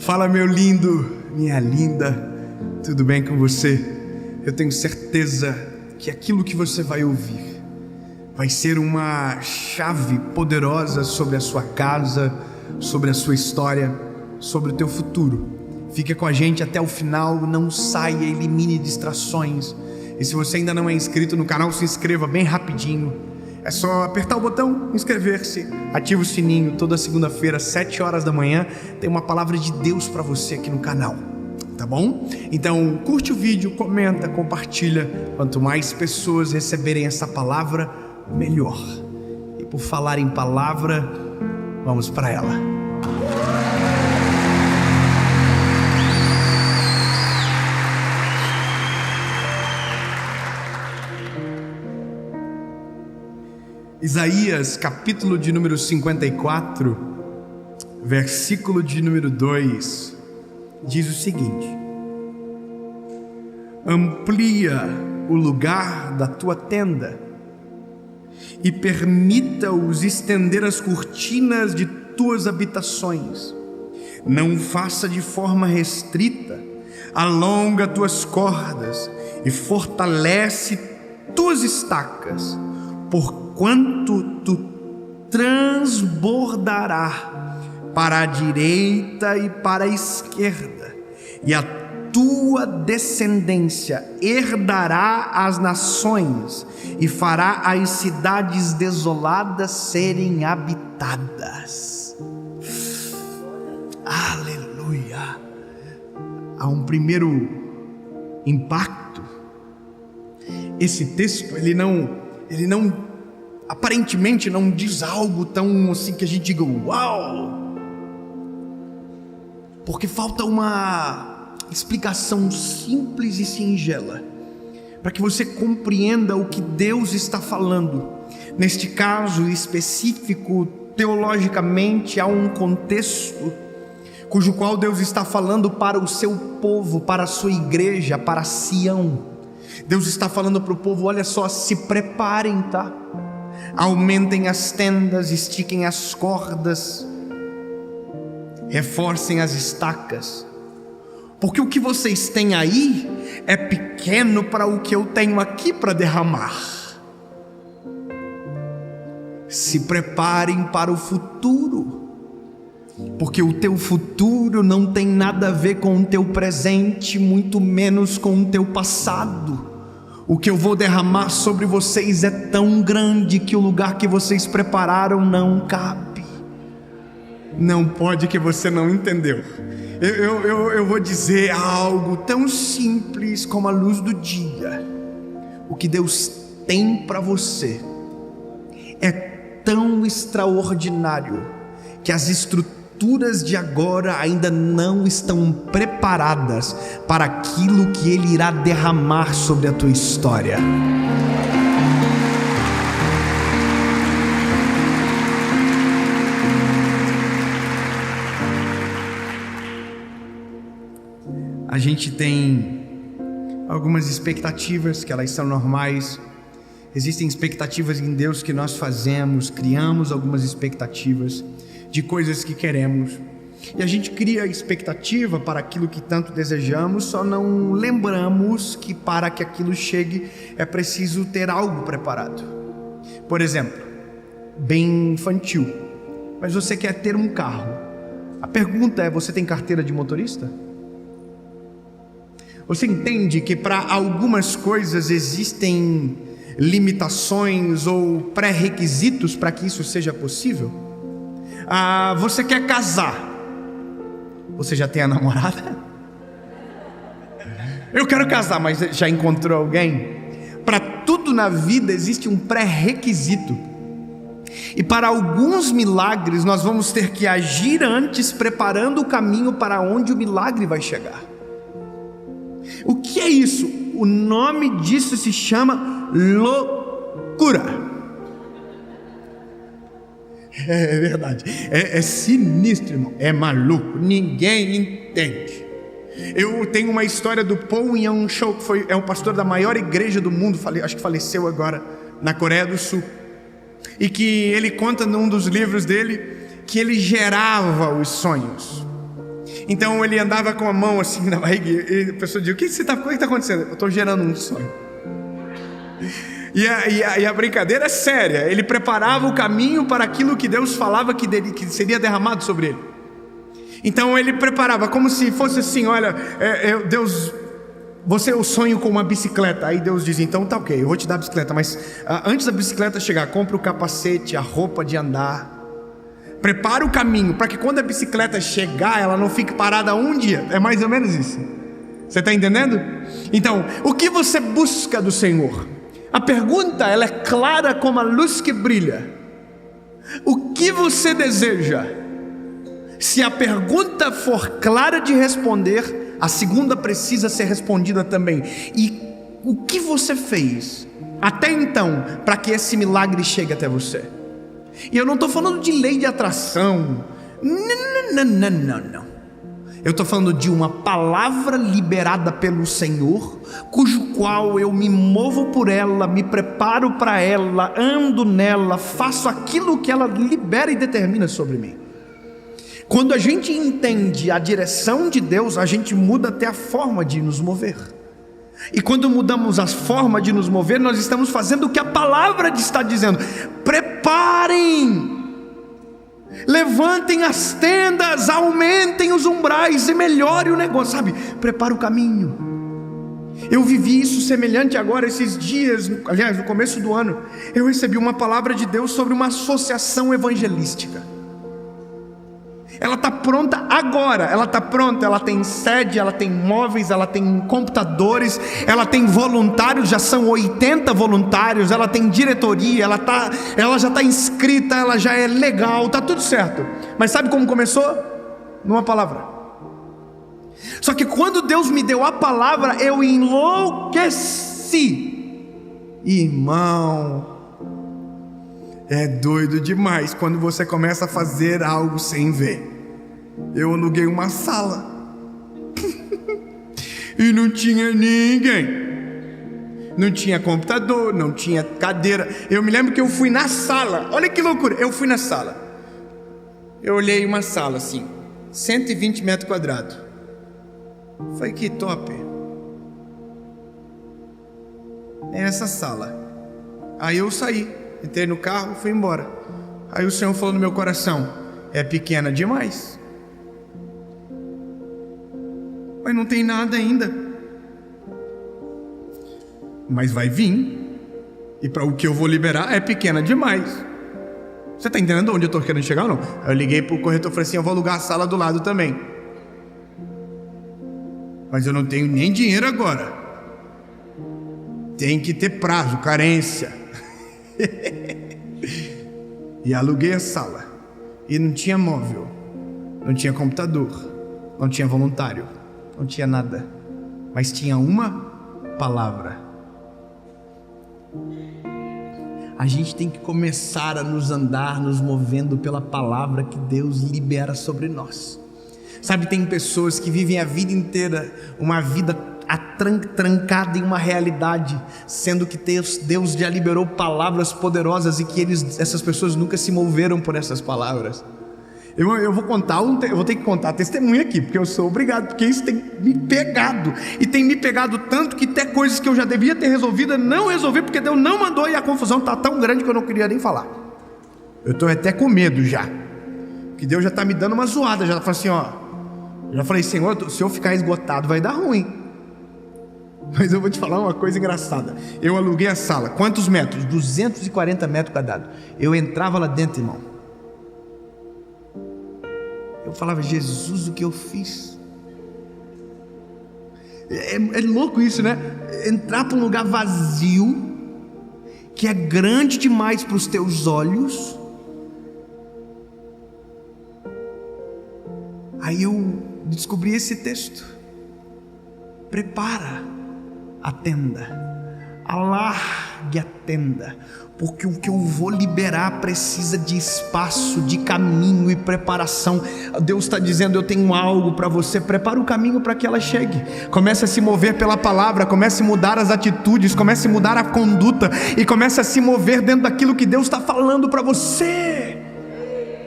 Fala, meu lindo, minha linda, tudo bem com você? Eu tenho certeza que aquilo que você vai ouvir vai ser uma chave poderosa sobre a sua casa, sobre a sua história, sobre o teu futuro. Fique com a gente até o final, não saia, elimine distrações. E se você ainda não é inscrito no canal, se inscreva bem rapidinho. É só apertar o botão, inscrever-se, ativa o sininho. Toda segunda-feira, 7 horas da manhã, tem uma palavra de Deus para você aqui no canal, tá bom? Então curte o vídeo, comenta, compartilha. Quanto mais pessoas receberem essa palavra, melhor. E por falar em palavra, vamos para ela. Isaías, capítulo de número 54, versículo de número 2, diz o seguinte: amplia o lugar da tua tenda e permita-os estender as cortinas de tuas habitações. Não faça de forma restrita, alonga tuas cordas e fortalece tuas estacas, porquanto tu transbordará para a direita e para a esquerda, e a tua descendência herdará as nações e fará as cidades desoladas serem habitadas. Aleluia! Há um primeiro impacto. Esse texto, ele não aparentemente não diz algo tão assim que a gente diga uau, porque falta uma explicação simples e singela para que você compreenda o que Deus está falando. Neste caso específico, teologicamente, há um contexto cujo qual Deus está falando para o seu povo, para a sua igreja, para Sião. Deus está falando para o povo: olha só, se preparem, tá? Aumentem as tendas, estiquem as cordas, reforcem as estacas, porque o que vocês têm aí é pequeno para o que eu tenho aqui para derramar. Se preparem para o futuro, porque o teu futuro não tem nada a ver com o teu presente, muito menos com o teu passado. O que eu vou derramar sobre vocês é tão grande que o lugar que vocês prepararam não cabe. Não pode que você não entendeu. Eu vou dizer algo tão simples como a luz do dia. O que Deus tem para você é tão extraordinário que as estruturas de agora ainda não estão preparadas para aquilo que Ele irá derramar sobre a tua história. A gente tem algumas expectativas que elas são normais. Existem expectativas em Deus que nós fazemos, criamos algumas expectativas de coisas que queremos, e a gente cria expectativa para aquilo que tanto desejamos, só não lembramos que para que aquilo chegue é preciso ter algo preparado. Por exemplo, bem infantil, mas você quer ter um carro. A pergunta é: você tem carteira de motorista? Você entende que para algumas coisas existem limitações ou pré-requisitos para que isso seja possível? Você quer casar? Você já tem a namorada? Eu quero casar, mas já encontrou alguém? Para tudo na vida existe um pré-requisito. E para alguns milagres nós vamos ter que agir antes, preparando o caminho para onde o milagre vai chegar. O que é isso? O nome disso se chama loucura. É verdade, é sinistro, irmão. É maluco, ninguém entende. Eu tenho uma história do Paul Yang-Shou, que é o pastor da maior igreja do mundo, acho que faleceu agora, na Coreia do Sul. E que ele conta num dos livros dele que ele gerava os sonhos. Então ele andava com a mão assim na barriga, e a pessoa dizia: o que está acontecendo? Eu estou gerando um sonho. E a brincadeira é séria. Ele preparava o caminho para aquilo que Deus falava que seria derramado sobre ele. Então ele preparava como se fosse assim: olha, Deus, eu sonho com uma bicicleta. Aí Deus diz: então tá ok, eu vou te dar a bicicleta, mas antes da bicicleta chegar, compra o capacete, a roupa de andar, prepara o caminho para que quando a bicicleta chegar, ela não fique parada um dia. É mais ou menos isso. Você está entendendo? Então, o que você busca do Senhor? A pergunta, ela é clara como a luz que brilha. O que você deseja? Se a pergunta for clara de responder, a segunda precisa ser respondida também. E o que você fez até então para que esse milagre chegue até você? E eu não estou falando de lei de atração. Não. Eu estou falando de uma palavra liberada pelo Senhor, cujo qual eu me movo por ela, me preparo para ela, ando nela, faço aquilo que ela libera e determina sobre mim. Quando a gente entende a direção de Deus, a gente muda até a forma de nos mover. E quando mudamos a forma de nos mover, nós estamos fazendo o que a palavra está dizendo: preparem, levantem as tendas, aumentem os umbrais e melhore o negócio, sabe? Prepara o caminho. Eu vivi isso semelhante agora esses dias, aliás, no começo do ano. Eu recebi uma palavra de Deus sobre uma associação evangelística. Ela está pronta agora, ela está pronta, ela tem sede, ela tem móveis, ela tem computadores, ela tem voluntários, já são 80 voluntários, ela tem diretoria, ela já está inscrita, ela já é legal, está tudo certo. Mas sabe como começou? Numa palavra. Só que quando Deus me deu a palavra, eu enlouqueci. Irmão, é doido demais quando você começa a fazer algo sem ver. Eu aluguei uma sala e não tinha ninguém, não tinha computador, não tinha cadeira. Eu me lembro que eu fui na sala, olha que loucura, eu fui na sala, eu olhei uma sala assim, 120 metros quadrados. Falei: que top, é essa sala. Aí eu saí, entrei no carro, fui embora. Aí o Senhor falou no meu coração: é pequena demais. Mas não tem nada ainda. Mas vai vir. E para o que eu vou liberar é pequena demais. Você está entendendo onde eu estou querendo chegar ou não? Eu liguei para o corretor e falei assim: eu vou alugar a sala do lado também. Mas eu não tenho nem dinheiro agora. Tem que ter prazo, carência. E aluguei a sala. E não tinha móvel, não tinha computador, não tinha voluntário, não tinha nada. Mas tinha uma palavra. A gente tem que começar a nos movendo pela palavra que Deus libera sobre nós. Sabe, tem pessoas que vivem a vida inteira uma vida trancada em uma realidade, sendo que Deus já liberou palavras poderosas e que essas pessoas nunca se moveram por essas palavras. Eu vou ter que contar testemunho aqui, porque eu sou obrigado, porque isso tem me pegado, e tem me pegado tanto que até coisas que eu já devia ter resolvido, eu não resolvi, porque Deus não mandou, e a confusão está tão grande que eu não queria nem falar. Eu estou até com medo já, que Deus já está me dando uma zoada, já falou assim, já falei: Senhor, se eu ficar esgotado vai dar ruim. Mas eu vou te falar uma coisa engraçada. Eu aluguei a sala, quantos metros? 240 metros quadrados. Eu entrava lá dentro, irmão, eu falava: Jesus, o que eu fiz? É louco isso, né? Entrar para um lugar vazio, que é grande demais para os teus olhos. Aí eu descobri esse texto: prepara a tenda, alargue a tenda, porque o que eu vou liberar precisa de espaço, de caminho e preparação. Deus está dizendo: eu tenho algo para você, prepara o caminho para que ela chegue. Comece a se mover pela palavra, comece a mudar as atitudes, comece a mudar a conduta, e comece a se mover dentro daquilo que Deus está falando para você.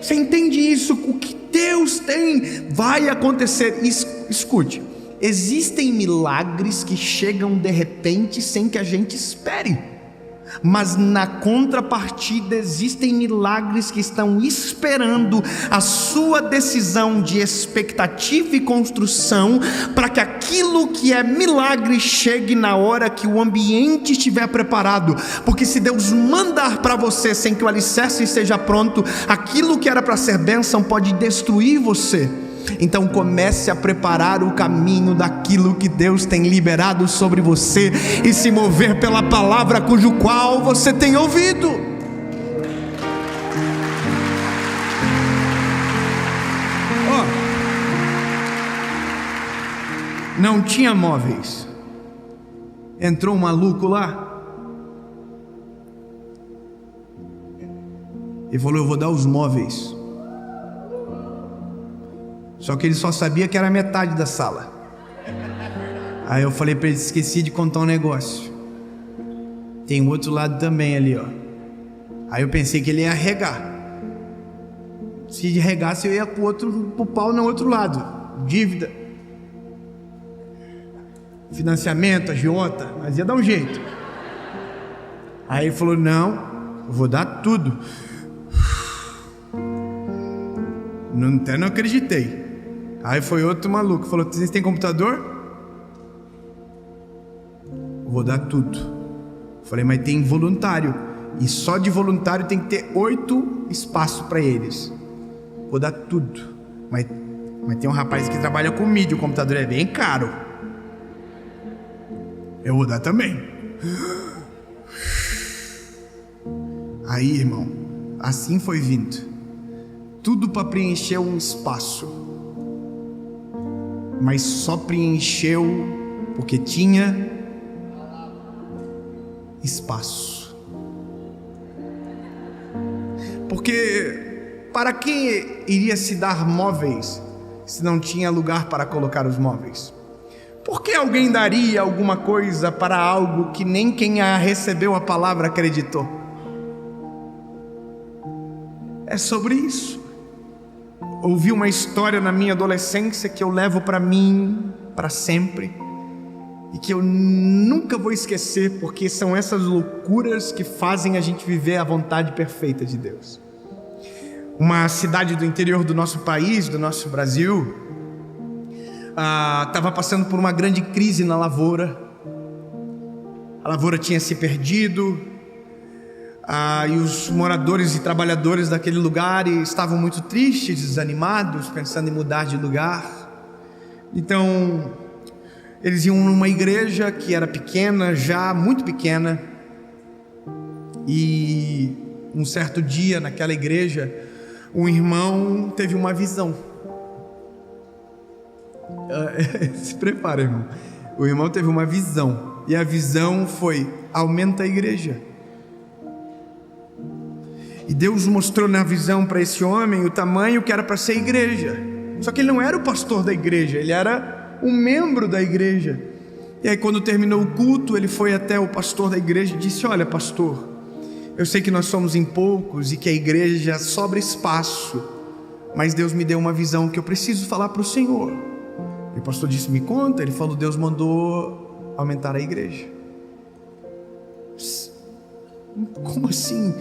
Você entende isso? O que Deus tem vai acontecer. Escute, existem milagres que chegam de repente sem que a gente espere. Mas na contrapartida existem milagres que estão esperando a sua decisão de expectativa e construção, para que aquilo que é milagre chegue na hora que o ambiente estiver preparado. Porque se Deus mandar para você sem que o alicerce esteja pronto, aquilo que era para ser bênção pode destruir você. Então comece a preparar o caminho daquilo que Deus tem liberado sobre você e se mover pela palavra cujo qual você tem ouvido. Não tinha móveis. Entrou um maluco lá e falou: eu vou dar os móveis. Só que ele só sabia que era metade da sala. Aí eu falei para ele: esqueci de contar um negócio. Tem um outro lado também ali, ó. Aí eu pensei que ele ia regar. Se regasse, eu ia pro pau no outro lado. Dívida, financiamento, agiota, mas ia dar um jeito. Aí ele falou: não, eu vou dar tudo. Até não acreditei. Aí foi outro maluco, falou: vocês têm computador? Vou dar tudo. Falei: mas tem voluntário, e só de voluntário tem que ter 8 espaços para eles. Vou dar tudo. Mas tem um rapaz que trabalha com mídia, o computador é bem caro. Eu vou dar também. Aí, irmão, assim foi vindo. Tudo para preencher um espaço. Mas só preencheu porque tinha espaço. Porque para que iria se dar móveis se não tinha lugar para colocar os móveis? Por que alguém daria alguma coisa para algo que nem quem recebeu a palavra acreditou? É sobre isso. Ouvi uma história na minha adolescência que eu levo para mim para sempre e que eu nunca vou esquecer, porque são essas loucuras que fazem a gente viver a vontade perfeita de Deus. Uma cidade do interior do nosso país, do nosso Brasil, estava passando por uma grande crise na lavoura. A lavoura tinha se perdido. E os moradores e trabalhadores daquele lugar estavam muito tristes, desanimados, pensando em mudar de lugar. Então eles iam numa igreja que era pequena, já muito pequena. E um certo dia naquela igreja, um irmão teve uma visão. Se prepara, irmão. O irmão teve uma visão, e a visão foi: aumenta a igreja. E Deus mostrou na visão para esse homem o tamanho que era para ser igreja. Só que ele não era o pastor da igreja, ele era um membro da igreja. E aí, quando terminou o culto, ele foi até o pastor da igreja e disse: olha, pastor, eu sei que nós somos em poucos e que a igreja sobra espaço, mas Deus me deu uma visão que eu preciso falar para o senhor. E o pastor disse: me conta. Ele falou: Deus mandou aumentar a igreja. Como assim?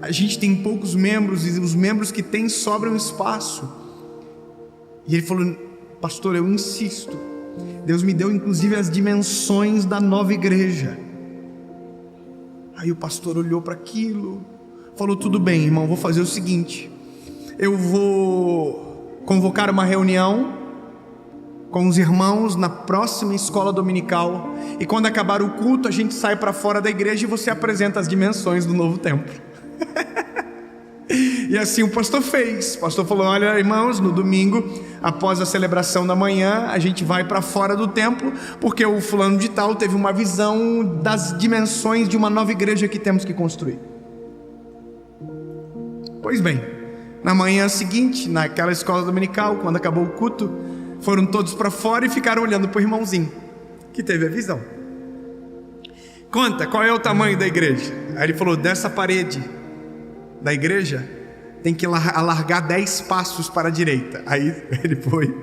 A gente tem poucos membros e os membros que tem sobram espaço. E ele falou: pastor, eu insisto. Deus me deu inclusive as dimensões da nova igreja. Aí o pastor olhou para aquilo, falou: tudo bem, irmão, vou fazer o seguinte, eu vou convocar uma reunião com os irmãos na próxima escola dominical, e quando acabar o culto a gente sai para fora da igreja e você apresenta as dimensões do novo templo. E assim o pastor fez. O pastor falou: olha, irmãos, no domingo, após a celebração da manhã, a gente vai para fora do templo, porque o fulano de tal teve uma visão das dimensões de uma nova igreja que temos que construir. Pois bem, na manhã seguinte, naquela escola dominical, quando acabou o culto, foram todos para fora e ficaram olhando para o irmãozinho que teve a visão. Conta, qual é o tamanho da igreja? Aí ele falou: dessa parede da igreja tem que alargar 10 passos para a direita. Aí ele foi,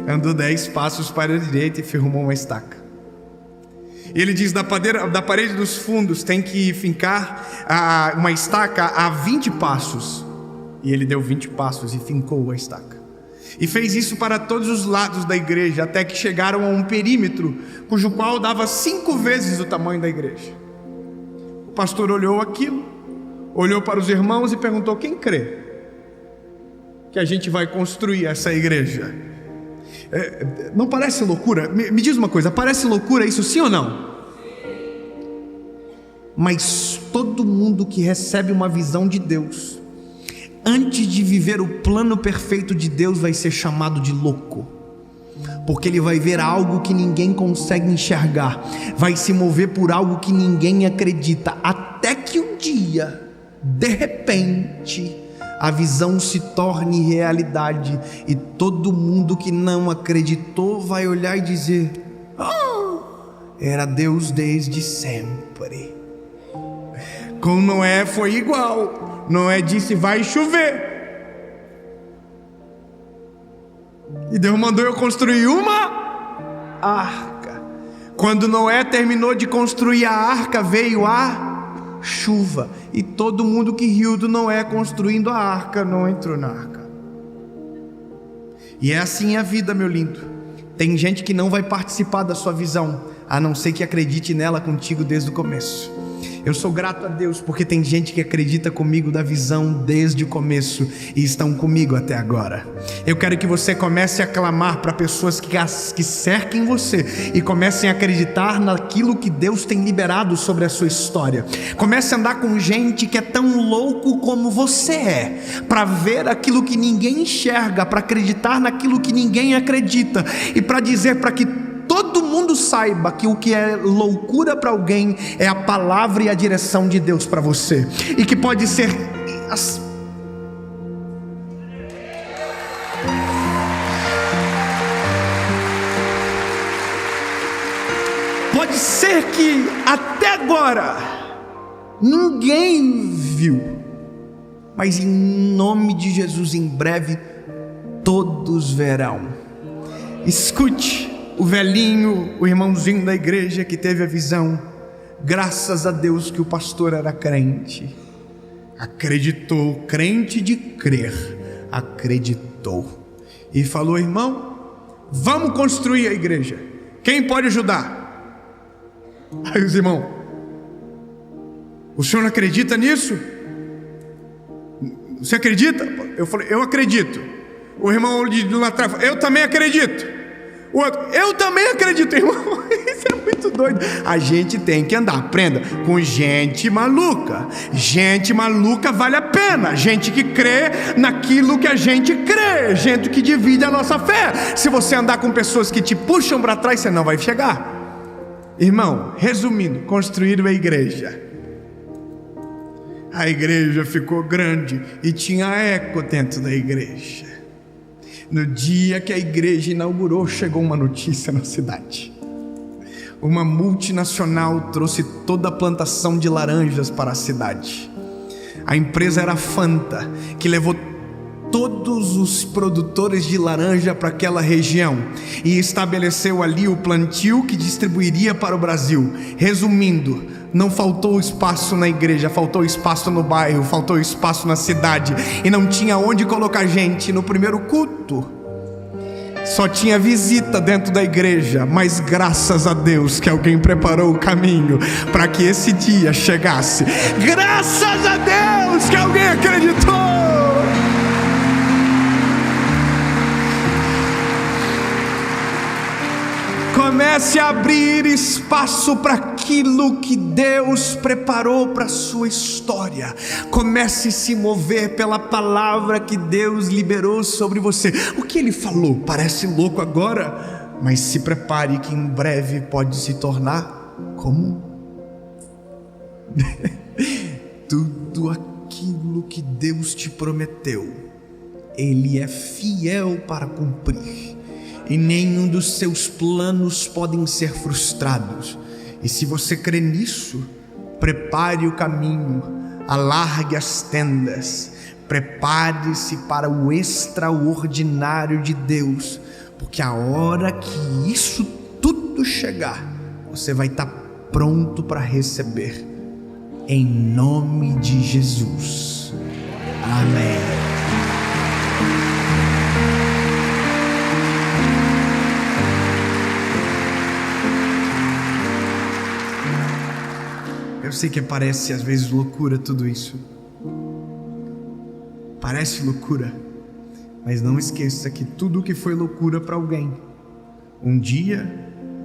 andou 10 passos para a direita e firmou uma estaca. Ele diz: da parede dos fundos tem que fincar uma estaca a 20 passos. E ele deu 20 passos e fincou a estaca. E fez isso para todos os lados da igreja, até que chegaram a um perímetro, cujo qual dava 5 vezes o tamanho da igreja. O pastor olhou aquilo, olhou para os irmãos e perguntou: quem crê que a gente vai construir essa igreja? Não parece loucura? Me diz uma coisa, parece loucura isso, sim ou não? Mas todo mundo que recebe uma visão de Deus, antes de viver o plano perfeito de Deus, vai ser chamado de louco, porque ele vai ver algo que ninguém consegue enxergar, vai se mover por algo que ninguém acredita, até que um dia, de repente, a visão se torne realidade, e todo mundo que não acreditou vai olhar e dizer: era Deus desde sempre. Com Noé foi igual. Noé disse: vai chover, e Deus mandou eu construir uma arca. Quando Noé terminou de construir a arca, veio a chuva, e todo mundo que riu do Noé construindo a arca não entrou na arca. E é assim a vida, meu lindo. Tem gente que não vai participar da sua visão, a não ser que acredite nela contigo desde o começo. Eu sou grato a Deus porque tem gente que acredita comigo da visão desde o começo e estão comigo até agora. Eu quero que você comece a clamar para pessoas que cerquem você e comecem a acreditar naquilo que Deus tem liberado sobre a sua história. Comece a andar com gente que é tão louco como você é, para ver aquilo que ninguém enxerga, para acreditar naquilo que ninguém acredita, e para dizer para que todo mundo saiba que o que é loucura para alguém é a palavra e a direção de Deus para você, e que pode ser que até agora ninguém viu, mas em nome de Jesus, em breve todos verão. Escute, o velhinho, o irmãozinho da igreja que teve a visão, graças a Deus que o pastor era crente, acreditou, crente de crer, acreditou, e falou: irmão, vamos construir a igreja, quem pode ajudar? Aí os irmãos: o senhor não acredita nisso? Você acredita? Eu falei: eu acredito. O irmão de lá atrás: eu também acredito. O outro: eu também acredito. Irmão, isso é muito doido. A gente tem que andar, aprenda, com gente maluca. Gente maluca vale a pena. Gente que crê naquilo que a gente crê. Gente que divide a nossa fé. Se você andar com pessoas que te puxam para trás, você não vai chegar. Irmão, resumindo, construíram a igreja. A igreja ficou grande e tinha eco dentro da igreja. No dia que a igreja inaugurou, chegou uma notícia na cidade. Uma multinacional trouxe toda a plantação de laranjas para a cidade. A empresa era a Fanta, que levou todos os produtores de laranja para aquela região e estabeleceu ali o plantio que distribuiria para o Brasil. Resumindo, não faltou espaço na igreja, faltou espaço no bairro, faltou espaço na cidade, e não tinha onde colocar gente. No primeiro culto só tinha visita dentro da igreja, mas graças a Deus que alguém preparou o caminho para que esse dia chegasse. Graças a Deus que alguém acreditou. Comece a abrir espaço para aquilo que Deus preparou para a sua história. Comece a se mover pela palavra que Deus liberou sobre você. O que Ele falou parece louco agora, mas se prepare que em breve pode se tornar comum. Tudo aquilo que Deus te prometeu, Ele é fiel para cumprir. E nenhum dos seus planos podem ser frustrados. E se você crê nisso, prepare o caminho. alargue as tendas, prepare-se para o extraordinário de Deus, porque a hora que isso tudo chegar, você vai estar pronto para receber, em nome de Jesus. Amém. Eu sei que parece às vezes loucura tudo isso. Parece loucura, mas não esqueça que tudo que foi loucura para alguém, um dia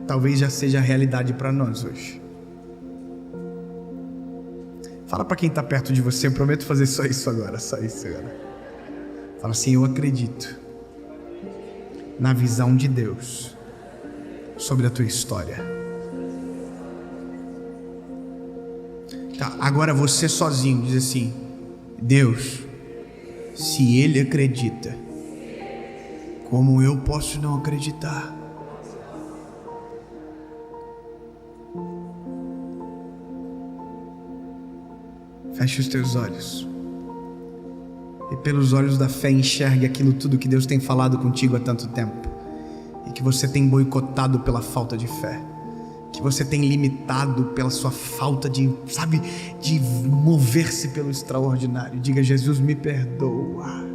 talvez já seja realidade para nós hoje. Fala para quem está perto de você, eu prometo fazer só isso agora. Fala assim: eu acredito na visão de Deus sobre a tua história. Tá, agora você sozinho diz assim: Deus, se Ele acredita, como eu posso não acreditar? Feche os teus olhos e pelos olhos da fé enxergue aquilo tudo que Deus tem falado contigo há tanto tempo e que você tem boicotado pela falta de fé, que você tem limitado pela sua falta de mover-se pelo extraordinário. Diga: Jesus, me perdoa,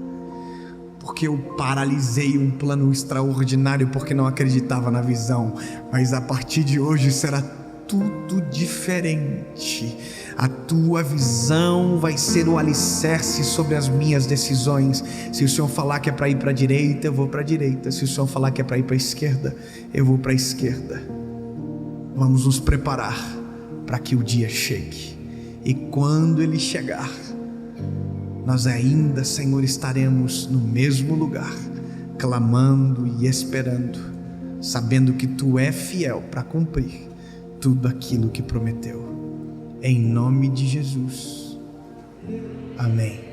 porque eu paralisei um plano extraordinário porque não acreditava na visão, mas a partir de hoje será tudo diferente. A tua visão vai ser o alicerce sobre as minhas decisões. Se o Senhor falar que é para ir para a direita, eu vou para a direita. Se o Senhor falar que é para ir para a esquerda, eu vou para a esquerda. Vamos nos preparar para que o dia chegue, e quando ele chegar, nós ainda, Senhor, estaremos no mesmo lugar, clamando e esperando, sabendo que Tu é fiel para cumprir tudo aquilo que prometeu. Em nome de Jesus. Amém.